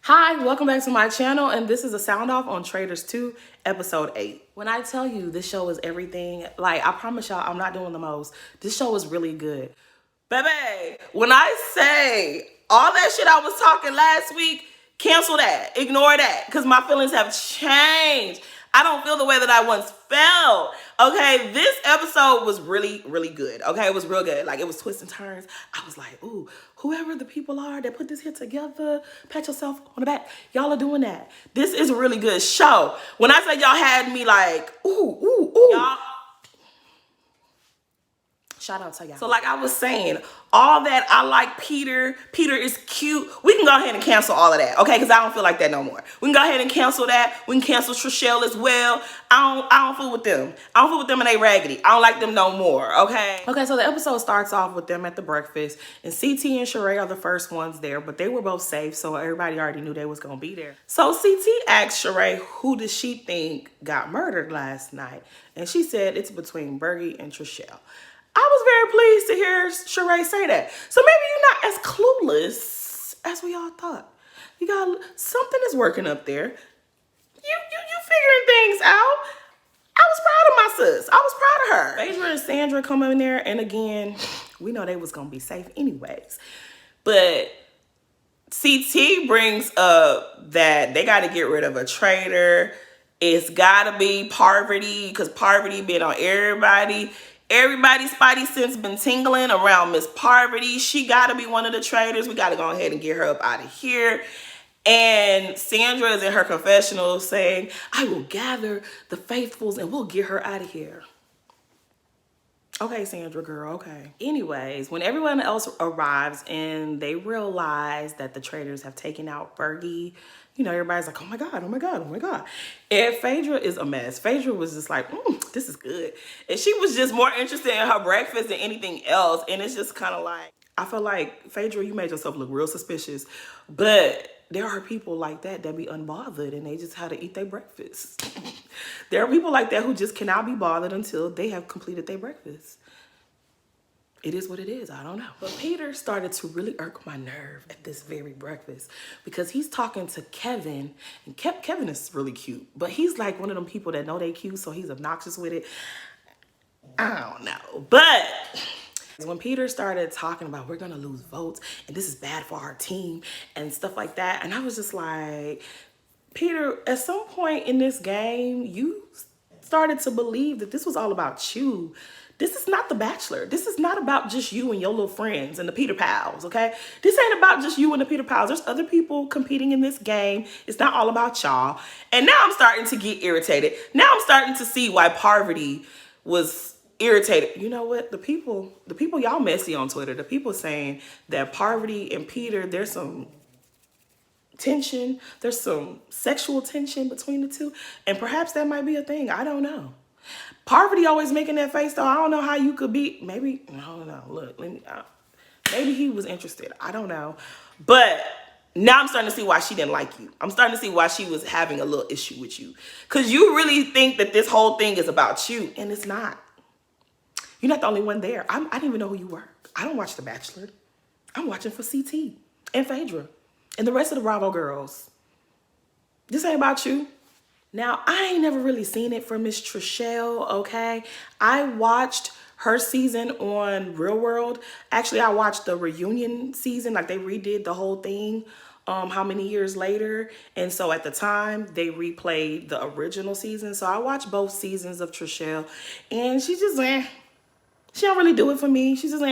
Hi, welcome back to my channel, and this is a sound off on Traitors 2, episode 8. When I tell you this show is everything, like, I promise y'all I'm not doing the most. This show is really good. Baby, when I say all that shit I was talking last week, cancel that, ignore that, because my feelings have changed. I don't feel the way that I once felt. Okay, this episode was really, really good. Okay, it was real good. Like, it was twists and turns. I was like, ooh, whoever the people are that put this here together, pat yourself on the back. Y'all are doing that. This is a really good show. When I say y'all had me like, ooh, y'all. Shout out to y'all. So like I was saying, all that I like Peter is cute. We can go ahead and cancel all of that, okay? Because I don't feel like that no more. We can go ahead and cancel that. We can cancel Trishelle as well. I don't fool with them. I don't fool with them and they raggedy. I don't like them no more, okay? Okay, so the episode starts off with them at the breakfast, and CT and Sheree are the first ones there, but they were both safe, so everybody already knew they was gonna be there. So CT asked Sheree, who does she think got murdered last night? And she said it's between Bergie and Trishelle. I was very pleased to hear Sheree say that. So maybe you're not as clueless as we all thought. You got something is working up there. You figuring things out. I was proud of my sis. I was proud of her. Phaedra and Sandra come in there, and again, we know they was gonna be safe anyways. But CT brings up that they got to get rid of a traitor. It's gotta be Parvati, because Parvati been on everybody. Everybody's spidey sense been tingling around Miss Parvati. She gotta be one of the traitors. We gotta go ahead and get her up out of here. And Sandra is in her confessional saying, I will gather the faithfuls and we'll get her out of here. Okay, Sandra girl, okay. Anyways, when everyone else arrives and they realize that the traitors have taken out Bergie, you know, everybody's like, oh my God, oh my God, oh my God. And Phaedra is a mess. Phaedra was just like, this is good. And she was just more interested in her breakfast than anything else. And it's just kind of like, I feel like, Phaedra, you made yourself look real suspicious. But there are people like that be unbothered and they just have to eat their breakfast. There are people like that who just cannot be bothered until they have completed their breakfast. It is what it is. I don't know. But Peter started to really irk my nerve at this very breakfast because he's talking to Kevin, and Kevin is really cute, but he's like one of them people that know they cute, so he's obnoxious with it. I don't know. But when Peter started talking about we're gonna lose votes and this is bad for our team and stuff like that, and I was just like, Peter, at some point in this game, you started to believe that this was all about you. This is not The Bachelor. This is not about just you and your little friends and the Peter Pals, okay? This ain't about just you and the Peter Pals. There's other people competing in this game. It's not all about y'all. And now I'm starting to get irritated. Now I'm starting to see why Parvati was irritated. You know what? The people y'all messy on Twitter. The people saying that Parvati and Peter, there's some tension. There's some sexual tension between the two. And perhaps that might be a thing. I don't know. Parvati always making that face though. I don't know how you could be. Maybe, I don't know. Look, maybe he was interested. I don't know. But now I'm starting to see why she didn't like you. I'm starting to see why she was having a little issue with you. Because you really think that this whole thing is about you. And it's not. You're not the only one there. I didn't even know who you were. I don't watch The Bachelor. I'm watching for CT and Phaedra and the rest of the Bravo girls. This ain't about you. Now, I ain't never really seen it for Miss Trishelle, okay? I watched her season on Real World. Actually, I watched the reunion season, like they redid the whole thing how many years later. And so at the time, they replayed the original season. So I watched both seasons of Trishelle, and she just, she don't really do it for me. She's just,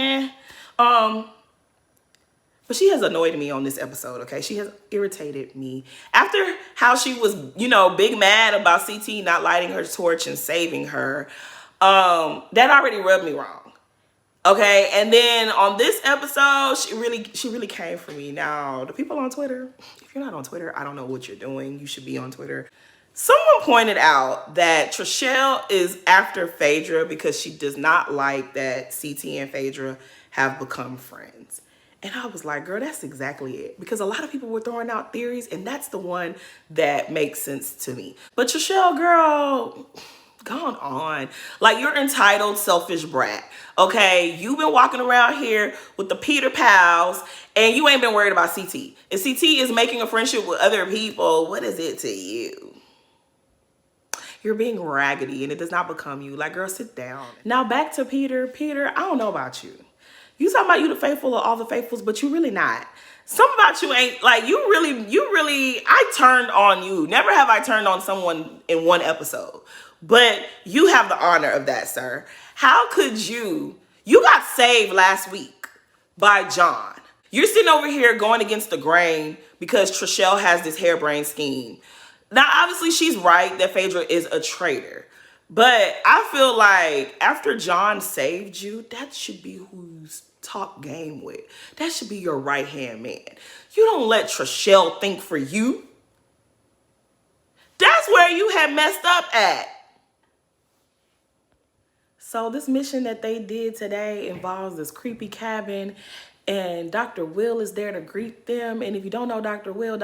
But she has annoyed me on this episode, okay? She has irritated me. After how she was, you know, big mad about CT not lighting her torch and saving her, that already rubbed me wrong, okay? And then on this episode, she really came for me. Now, the people on Twitter, if you're not on Twitter, I don't know what you're doing. You should be on Twitter. Someone pointed out that Trishelle is after Phaedra because she does not like that CT and Phaedra have become friends. And I was like, girl, that's exactly it. Because a lot of people were throwing out theories, and that's the one that makes sense to me. But Trishelle, girl, Gone on. Like, you're entitled, selfish brat. Okay, you've been walking around here with the Peter pals, and you ain't been worried about CT. If CT is making a friendship with other people, what is it to you? You're being raggedy, and it does not become you. Like, girl, sit down. Now back to Peter. Peter, I don't know about you. You talking about you the faithful of all the faithfuls, but you really not. Something about you ain't, like, you really, I turned on you. Never have I turned on someone in one episode. But you have the honor of that, sir. How could you got saved last week by John. You're sitting over here going against the grain because Trishelle has this harebrained scheme. Now, obviously, she's right that Phaedra is a traitor. But I feel like after John saved you, that should be who's talk game with. That should be your right-hand man. You don't let Trishelle think for you. That's where you had messed up at. So this mission that they did today involves this creepy cabin, and Dr. Will is there to greet them. And if you don't know Dr. Will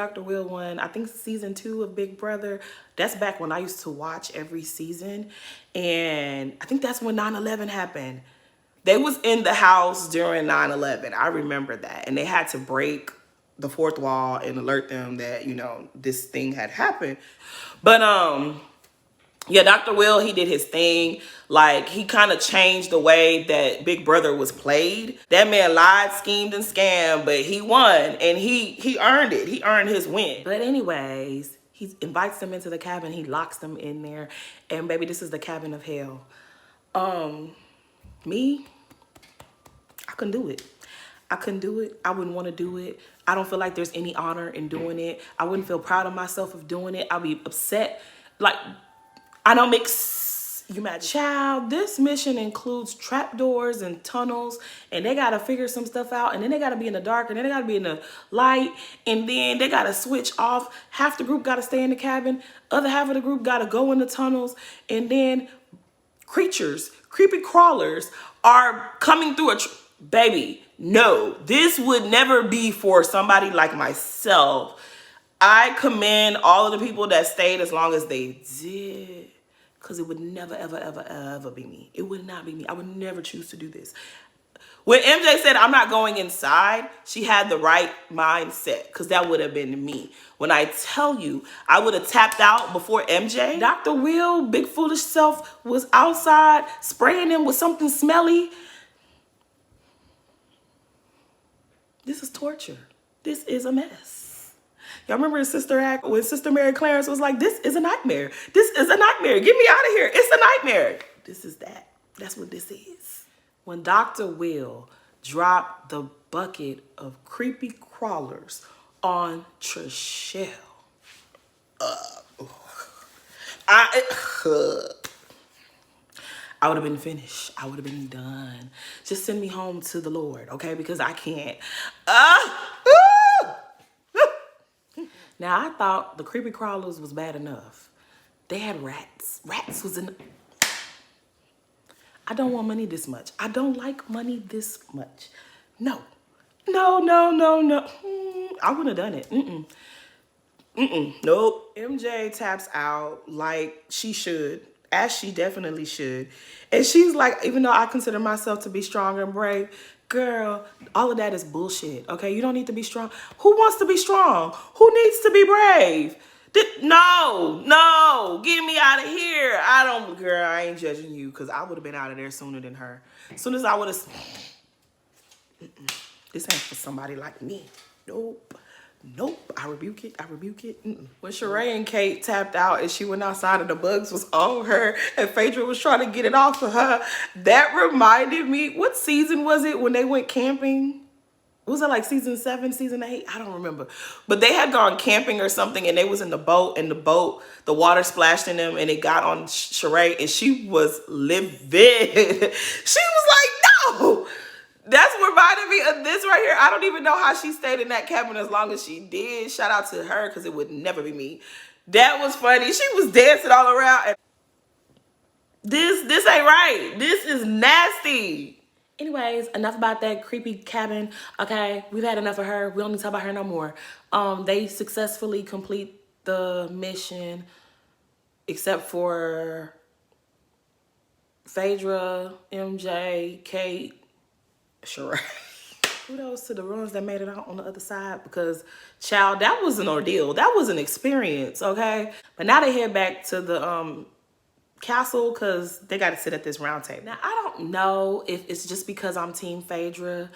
won, I think, season 2 of Big Brother. That's back when I used to watch every season. And I think that's when 9/11 happened. They was in the house during 9/11. I remember that. And they had to break the fourth wall and alert them that, you know, this thing had happened. But, yeah, Dr. Will, he did his thing. Like, he kind of changed the way that Big Brother was played. That man lied, schemed, and scammed, but he won, and he earned it. He earned his win. But anyways, he invites them into the cabin. He locks them in there, and baby, this is the cabin of hell. Me, I couldn't do it. I couldn't do it. I wouldn't want to do it. I don't feel like there's any honor in doing it. I wouldn't feel proud of myself of doing it. I'd be upset. Like, I don't mix, you mad? Child, this mission includes trapdoors and tunnels, and they gotta figure some stuff out, and then they gotta be in the dark, and then they gotta be in the light, and then they gotta switch off. Half the group gotta stay in the cabin, other half of the group gotta go in the tunnels, and then creatures, creepy crawlers are coming through baby, no, this would never be for somebody like myself. I commend all of the people that stayed as long as they did, because it would never, ever, ever, ever be me. It would not be me. I would never choose to do this. When MJ said, I'm not going inside, she had the right mindset, because that would have been me. When I tell you, I would have tapped out before MJ. Dr. Will, big foolish self, was outside spraying him with something smelly. This is torture. This is a mess. Y'all remember in Sister Act when Sister Mary Clarence was like, this is a nightmare. This is a nightmare. Get me out of here. It's a nightmare. This is that. That's what this is. When Dr. Will dropped the bucket of creepy crawlers on Trishelle, I would have been finished. I would have been done. Just send me home to the Lord, okay? Because I can't. Now, I thought the creepy crawlers was bad enough. They had rats. Rats was in... I don't want money this much. I don't like money this much. No. No, no, no, no. I wouldn't have done it. Nope. MJ taps out like she should, as she definitely should. And she's like, even though I consider myself to be strong and brave, girl, all of that is bullshit, okay? You don't need to be strong. Who wants to be strong? Who needs to be brave? No, get me out of here. Girl, I ain't judging you, because I would have been out of there sooner than her. As soon as I would have, this ain't for somebody like me. Nope, I rebuke it. When Sheree and Kate tapped out and she went outside and the bugs was on her and Phaedra was trying to get it off of her, that reminded me, what season was it when they went camping? Was it like season 7, season 8? I don't remember. But they had gone camping or something, and they was in the boat, and the water splashed in them, and it got on Sheree, and she was livid. She was like, no! That's reminded me of this right here. I don't even know how she stayed in that cabin as long as she did. Shout out to her, because it would never be me. That was funny. She was dancing all around. And this ain't right. This is nasty. Anyways, enough about that creepy cabin. Okay, we've had enough of her. We don't need to talk about her no more. They successfully complete the mission, except for Phaedra, MJ, Kate, Sheree. Kudos to the ones that made it out on the other side, because, child, that was an ordeal. That was an experience, okay? But now they head back to the castle because they got to sit at this round table. Now, I don't know if it's just because I'm Team Phaedra,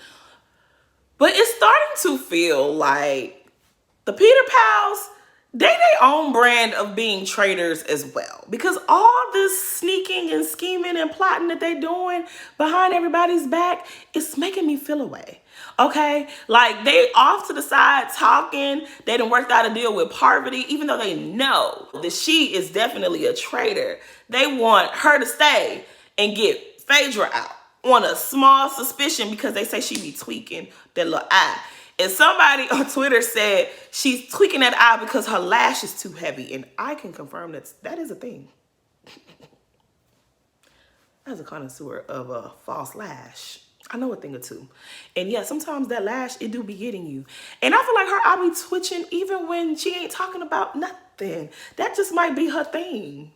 but it's starting to feel like the Peter Pals, they their own brand of being traitors as well. Because all this sneaking and scheming and plotting that they doing behind everybody's back, it's making me feel away. Okay? Like, they off to the side talking. They done worked out a deal with Parvati, even though they know that she is definitely a traitor. They want her to stay and get Phaedra out on a small suspicion because they say she be tweaking that little eye. And somebody on Twitter said she's tweaking that eye because her lash is too heavy. And I can confirm that is a thing. As a connoisseur of a false lash, I know a thing or two. And yeah, sometimes that lash, it do be getting you. And I feel like her eye be twitching even when she ain't talking about nothing. That just might be her thing.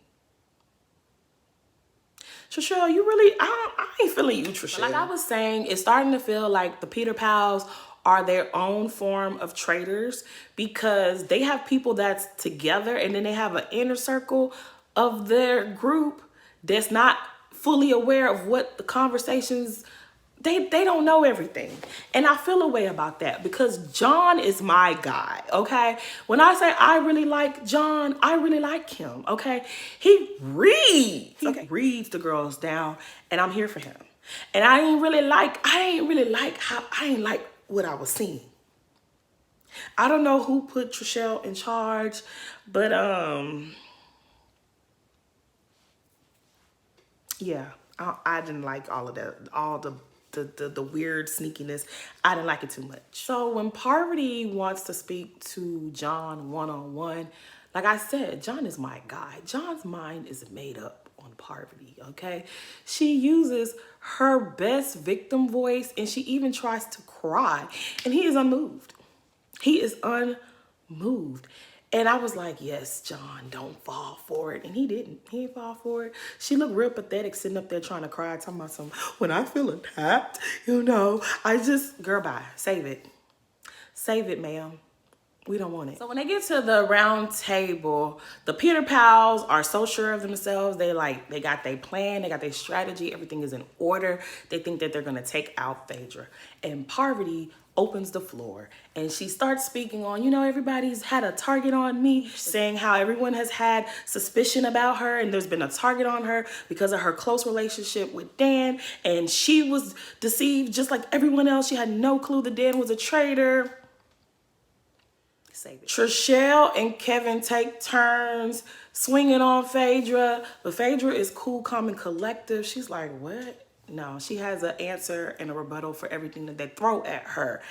Trishelle, you really, I ain't feeling you, Trishelle. Like I was saying, it's starting to feel like the Peter Pals are their own form of traitors, because they have people that's together and then they have an inner circle of their group that's not fully aware of what the conversations, they don't know everything. And I feel a way about that because John is my guy, okay? When I say I really like John, I really like him, okay? He reads the girls down, and I'm here for him. And I ain't really like what I was seeing. I don't know who put Trishelle in charge, but yeah, I didn't like all of that, all the weird sneakiness. I didn't like it too much. So when Parvati wants to speak to John one-on-one, like I said, John is my guy. John's mind is made up on Parvati, okay? She uses her best victim voice, and she even tries to cry, and he is unmoved. He is unmoved. And I was like, yes, John, don't fall for it. And he didn't. He didn't fall for it. She looked real pathetic sitting up there trying to cry, talking about some, when I feel attacked, I just, girl, bye. Save it. Save it, ma'am. We don't want it. So when they get to the round table, the Peter Pals are so sure of themselves. They got their plan, they got their strategy, everything is in order. They think that they're gonna take out Phaedra. And Parvati opens the floor and she starts speaking on, everybody's had a target on me, saying how everyone has had suspicion about her and there's been a target on her because of her close relationship with Dan, and she was deceived just like everyone else. She had no clue that Dan was a traitor. Trishelle and Kevin take turns swinging on Phaedra, but Phaedra is cool, calm, and collective. She's like, what? No, she has an answer and a rebuttal for everything that they throw at her.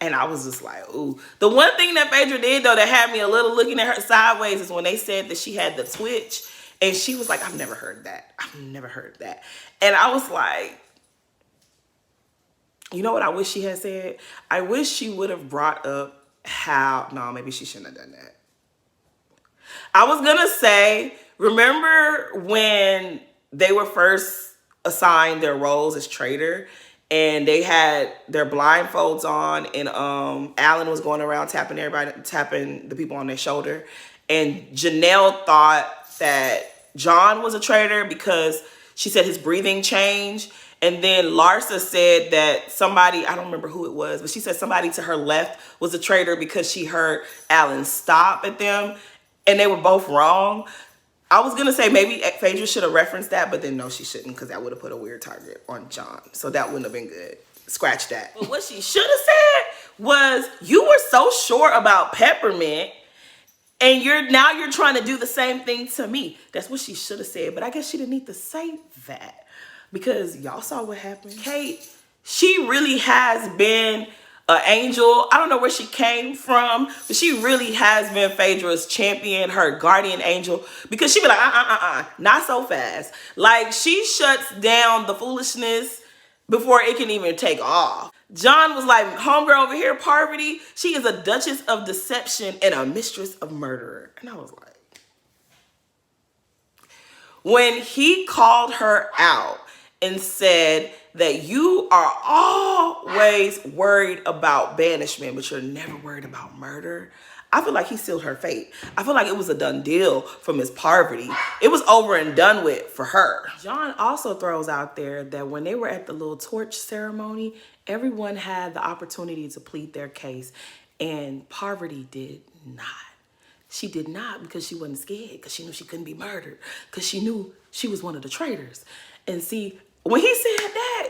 And I was just like, ooh. The one thing that Phaedra did, though, that had me a little looking at her sideways is when they said that she had the twitch. And she was like, I've never heard that. I've never heard that. And I was like, you know what I wish she had said? I wish she would have brought up no, maybe she shouldn't have done that. I was gonna say, remember when they were first assigned their roles as traitor and they had their blindfolds on, and Alan was going around tapping the people on their shoulder, and Janelle thought that John was a traitor because she said his breathing changed. And then Larsa said that somebody, I don't remember who it was, but she said somebody to her left was a traitor because she heard Alan stop at them, and they were both wrong. I was going to say maybe Phaedra should have referenced that, but then no, she shouldn't, because that would have put a weird target on John. So that wouldn't have been good. Scratch that. But what she should have said was, you were so sure about Peppermint, and now you're trying to do the same thing to me. That's what she should have said, but I guess she didn't need to say that. Because y'all saw what happened. Kate, she really has been an angel. I don't know where she came from, but she really has been Phaedra's champion, her guardian angel. Because she be like, not so fast. Like, she shuts down the foolishness before it can even take off. John was like, homegirl over here, Parvati, she is a duchess of deception and a mistress of murder. And I was like, when he called her out and said that you are always worried about banishment, but you're never worried about murder. I feel like he sealed her fate. I feel like it was a done deal for Miss Parvati. It was over and done with for her. John also throws out there that when they were at the little torch ceremony, everyone had the opportunity to plead their case, and Parvati did not. She did not, because she wasn't scared, because she knew she couldn't be murdered, because she knew she was one of the traitors. And see, when he said that,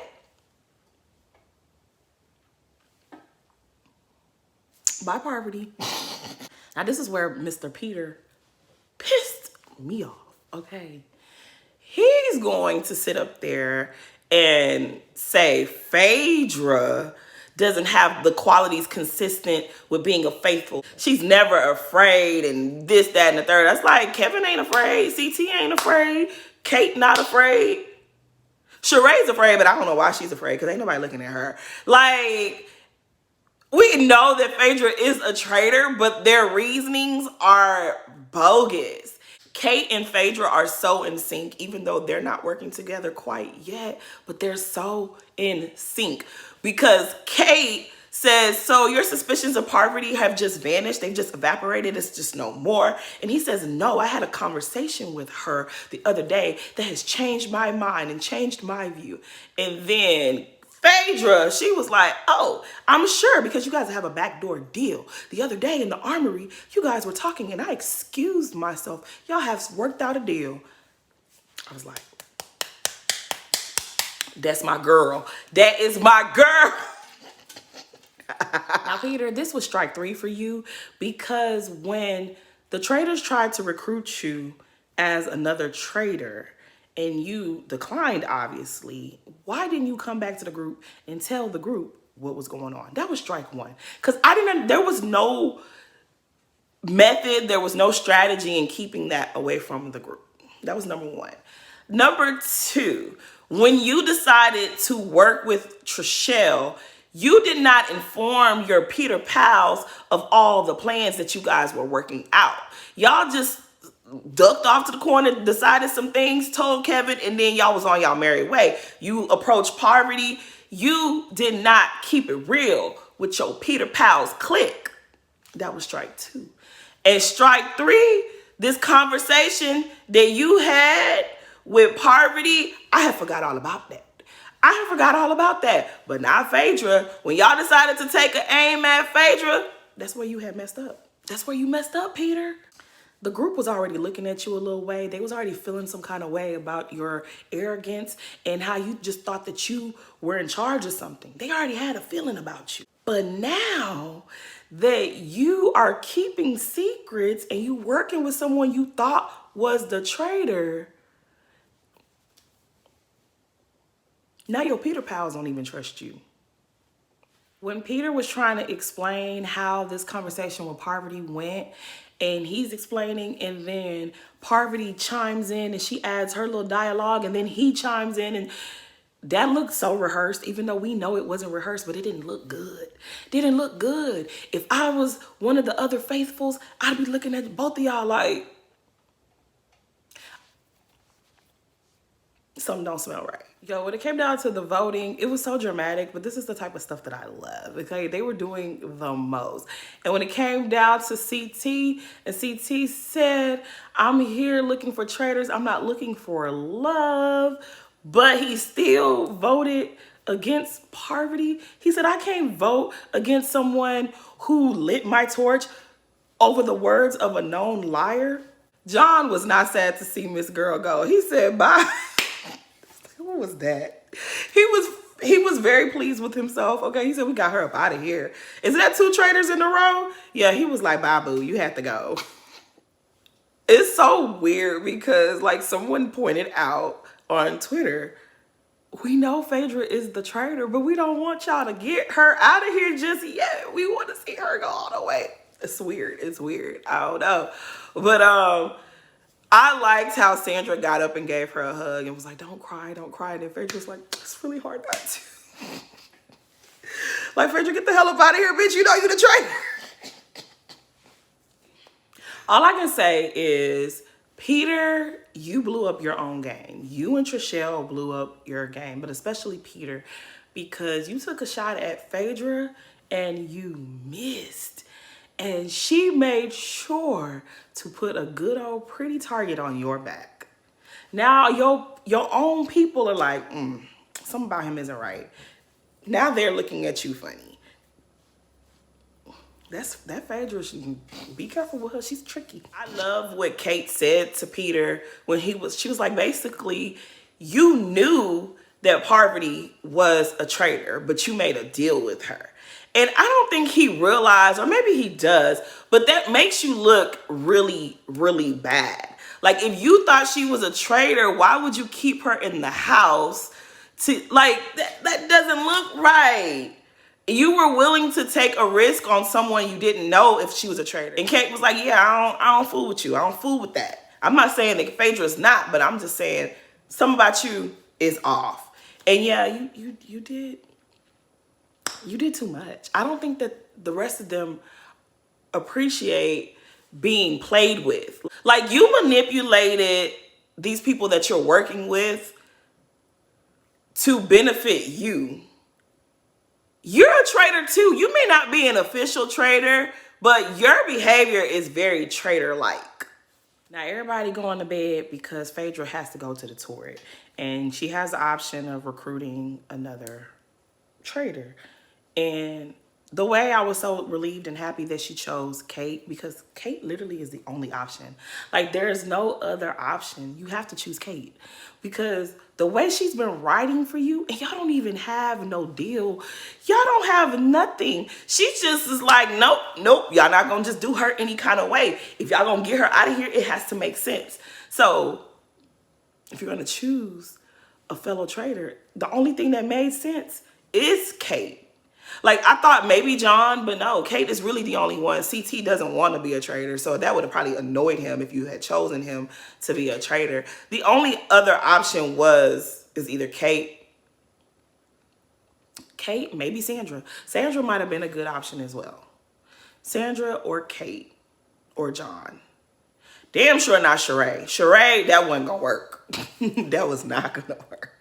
bye Parvati. Now this is where Mr. Peter pissed me off, okay? He's going to sit up there and say Phaedra doesn't have the qualities consistent with being a faithful. She's never afraid and this, that, and the third. That's like Kevin ain't afraid. CT ain't afraid. Kate not afraid. Sheree's afraid, but I don't know why she's afraid because ain't nobody looking at her. Like, we know that Phaedra is a traitor, but their reasonings are bogus. Kate and Phaedra are so in sync, even though they're not working together quite yet, but they're so in sync because Kate says, so your suspicions of Parvati have just vanished. They've just evaporated. It's just no more. And he says, no, I had a conversation with her the other day that has changed my mind and changed my view. And then Phaedra, she was like, oh, I'm sure because you guys have a backdoor deal. The other day in the armory, you guys were talking and I excused myself. Y'all have worked out a deal. I was like, that's my girl. That is my girl. Now, Peter, this was strike 3 for you because when the traitors tried to recruit you as another traitor and you declined, obviously, why didn't you come back to the group and tell the group what was going on? That was strike 1. Because there was no method, there was no strategy in keeping that away from the group. That was number 1. Number 2, when you decided to work with Trishelle, you did not inform your Peter pals of all the plans that you guys were working out. Y'all just ducked off to the corner, decided some things, told Kevin, and then y'all was on y'all merry way. You approached Parvati. You did not keep it real with your Peter pals clique. That was strike 2. And strike 3, this conversation that you had with Parvati, I had forgot all about that. But now Phaedra, when y'all decided to take an aim at Phaedra, that's where you had messed up. That's where you messed up, Peter. The group was already looking at you a little way. They was already feeling some kind of way about your arrogance and how you just thought that you were in charge of something. They already had a feeling about you. But now that you are keeping secrets and you working with someone you thought was the traitor, now your Peter pals don't even trust you. When Peter was trying to explain how this conversation with Parvati went, and he's explaining, and then Parvati chimes in and she adds her little dialogue, and then he chimes in, and that looked so rehearsed, even though we know it wasn't rehearsed, but it didn't look good. Didn't look good. If I was one of the other faithfuls, I'd be looking at both of y'all like, something don't smell right. Yo, when it came down to the voting, it was so dramatic, but this is the type of stuff that I love, okay? They were doing the most. And when it came down to CT, and CT said, I'm here looking for traitors, I'm not looking for love, but he still voted against Parvati. He said, I can't vote against someone who lit my torch over the words of a known liar. John was not sad to see Miss Girl go. He said, bye. What was that? He was very pleased with himself. Okay, he said, we got her up out of here. Is that 2 traitors in a row? Yeah, he was like, bye, boo, you have to go. It's so weird because, like, someone pointed out on Twitter, we know Phaedra is the traitor, but we don't want y'all to get her out of here just yet. We want to see her go all the way. It's weird. It's weird. I don't know. But, I liked how Sandra got up and gave her a hug and was like, don't cry, don't cry. And then Phaedra was like, it's really hard not to. Like, Phaedra, get the hell up out of here, bitch. You know you the traitor. All I can say is Peter, you blew up your own game. You and Trishelle blew up your game, but especially Peter, because you took a shot at Phaedra and you missed. And she made sure to put a good old pretty target on your back. Now your own people are like, something about him isn't right. Now they're looking at you funny. That Phaedra, be careful with her. She's tricky. I love what Kate said to Peter when she was like, basically, you knew that Parvati was a traitor, but you made a deal with her. And I don't think he realized, or maybe he does, but that makes you look really, really bad. Like, if you thought she was a traitor, why would you keep her in the house? That doesn't look right. You were willing to take a risk on someone you didn't know if she was a traitor. And Kate was like, yeah, I don't fool with you. I don't fool with that. I'm not saying that Phaedra's not, but I'm just saying something about you is off. And yeah, you did too much. I don't think that the rest of them appreciate being played with. Like, you manipulated these people that you're working with to benefit you. You're a traitor too. You may not be an official traitor, but your behavior is very traitor-like. Now, everybody going to bed because Phaedra has to go to the turret. And she has the option of recruiting another traitor. And the way I was so relieved and happy that she chose Kate, because Kate literally is the only option. Like, there's no other option. You have to choose Kate, because the way she's been writing for you, and y'all don't even have no deal. Y'all don't have nothing. She just is like, nope. Y'all not gonna just do her any kind of way. If y'all gonna get her out of here, it has to make sense. So if you're gonna choose a fellow traitor, the only thing that made sense is Kate. Like, I thought maybe John, but no, Kate is really the only one. CT doesn't want to be a traitor, so that would have probably annoyed him if you had chosen him to be a traitor. The only other option is either Kate, maybe Sandra. Sandra might have been a good option as well. Sandra or Kate or John. Damn sure not Sheree. Sheree, that wasn't gonna work. That was not gonna work.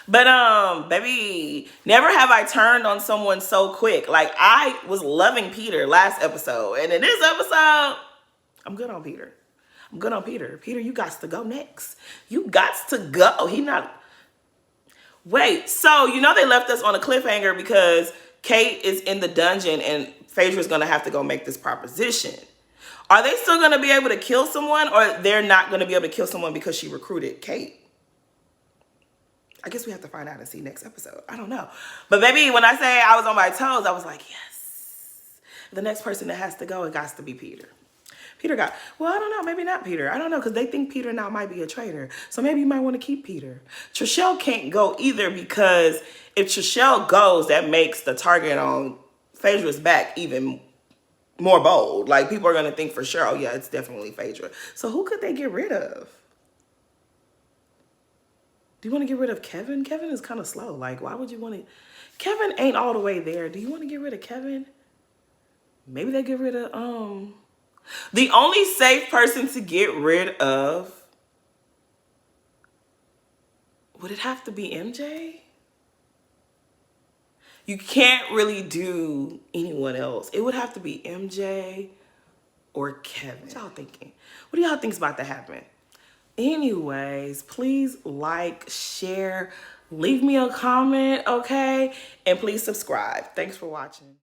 But baby, never have I turned on someone so quick. Like, I was loving Peter last episode, and in this episode, I'm good on Peter. I'm good on Peter. Peter, you got to go next. You got to go. Wait, so you know they left us on a cliffhanger because Kate is in the dungeon and Phaedra's gonna have to go make this proposition. Are they still gonna be able to kill someone, or they're not gonna be able to kill someone because she recruited Kate? I guess we have to find out and see next episode. I don't know. But baby, when I say I was on my toes, I was like, yes. The next person that has to go, it got to be Peter. Well, I don't know. Maybe not Peter. I don't know, because they think Peter now might be a traitor. So maybe you might want to keep Peter. Trishelle can't go either, because if Trishelle goes, that makes the target on Phaedra's back even more bold. Like, people are going to think for sure, oh yeah, it's definitely Phaedra. So who could they get rid of? Do you want to get rid of Kevin? Kevin is kind of slow. Like, why would you want to? Kevin ain't all the way there. Do you want to get rid of Kevin? Maybe they get rid of, the only safe person to get rid of, would it have to be MJ? You can't really do anyone else. It would have to be MJ or Kevin. What y'all thinking? What do y'all think's about to happen? Anyways, please like, share, leave me a comment, okay? And please subscribe. Thanks for watching.